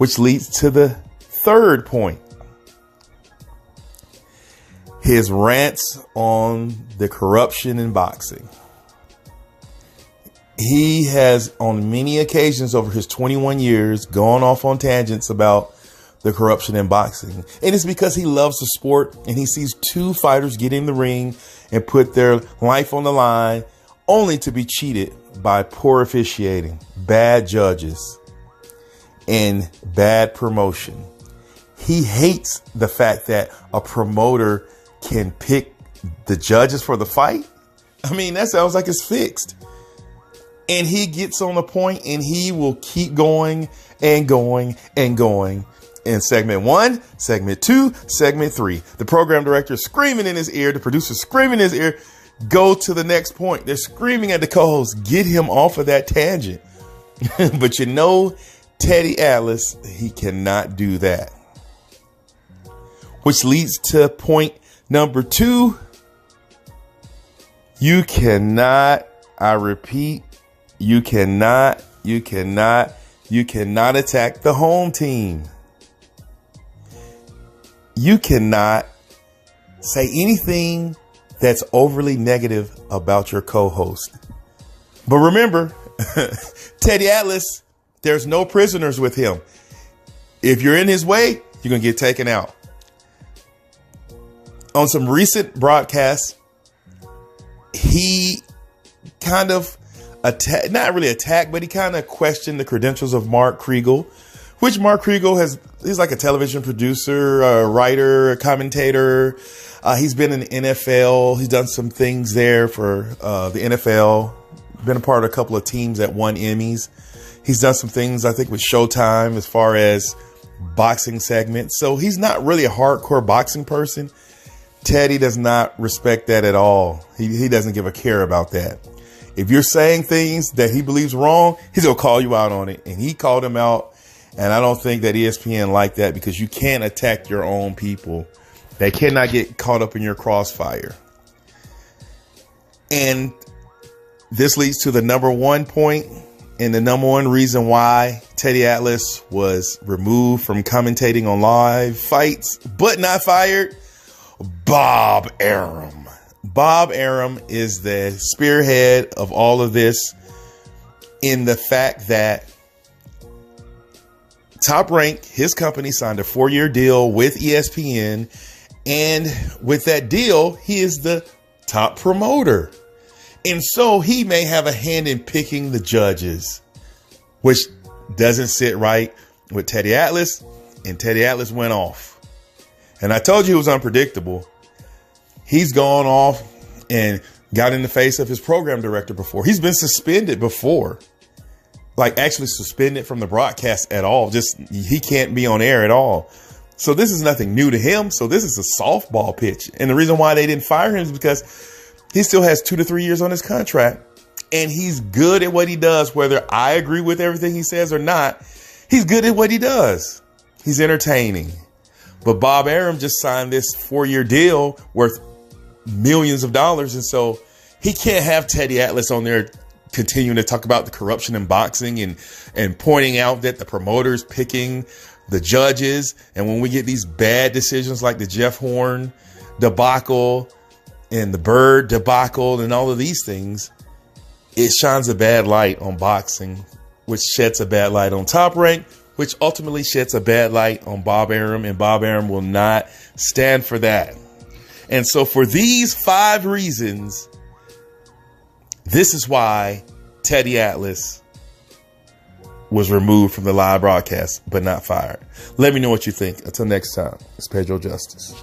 which leads to the third point. His rants on the corruption in boxing. He has on many occasions over his 21 years gone off on tangents about the corruption in boxing. And it's because he loves the sport and he sees two fighters get in the ring and put their life on the line only to be cheated by poor officiating, bad judges, and bad promotion. He hates the fact that a promoter can pick the judges for the fight. I mean, that sounds like it's fixed. And he gets on the point and he will keep going and going and going. In segment 1, segment 2, segment 3, the program director screaming in his ear, the producer screaming in his ear, go to the next point. They're screaming at the co-host, get him off of that tangent. But you know, Teddy Atlas, he cannot do that. Which leads to point number 2. You cannot, I repeat, you cannot attack the home team. You cannot say anything that's overly negative about your co-host. But remember, Teddy Atlas, there's no prisoners with him. If you're in his way, you're going to get taken out. On some recent broadcasts, he kind of not really attacked, but he kind of questioned the credentials of Mark Kriegel, which Mark Kriegel he's like a television producer, a writer, a commentator. He's been in the NFL. He's done some things there for the NFL, been a part of a couple of teams that won Emmys. He's done some things, I think, with Showtime as far as boxing segments. So he's not really a hardcore boxing person. Teddy does not respect that at all. He doesn't give a care about that. If you're saying things that he believes wrong, he's going to call you out on it. And he called him out. And I don't think that ESPN liked that, because you can't attack your own people. They cannot get caught up in your crossfire. And this leads to the number 1 point and the number 1 reason why Teddy Atlas was removed from commentating on live fights, but not fired. Bob Arum. Bob Arum is the spearhead of all of this, in the fact that Top Rank, his company, signed a 4-year deal with ESPN. And with that deal, he is the top promoter. And so he may have a hand in picking the judges, which doesn't sit right with Teddy Atlas. And Teddy Atlas went off. And I told you he was unpredictable. He's gone off and got in the face of his program director before. He's been suspended before. Like actually suspended from the broadcast at all. Just he can't be on air at all. So this is nothing new to him. So this is a softball pitch. And the reason why they didn't fire him is because he still has 2 to 3 years on his contract. And he's good at what he does, whether I agree with everything he says or not. He's good at what he does. He's entertaining. But Bob Arum just signed this 4-year deal worth millions of dollars. And so he can't have Teddy Atlas on there continuing to talk about the corruption in boxing and pointing out that the promoters picking the judges. And when we get these bad decisions like the Jeff Horn debacle and the Bird debacle and all of these things, it shines a bad light on boxing, which sheds a bad light on Top Rank, which ultimately sheds a bad light on Bob Arum, and Bob Arum will not stand for that. And so for these 5 reasons, this is why Teddy Atlas was removed from the live broadcast, but not fired. Let me know what you think. Until next time, it's Pedro Justice.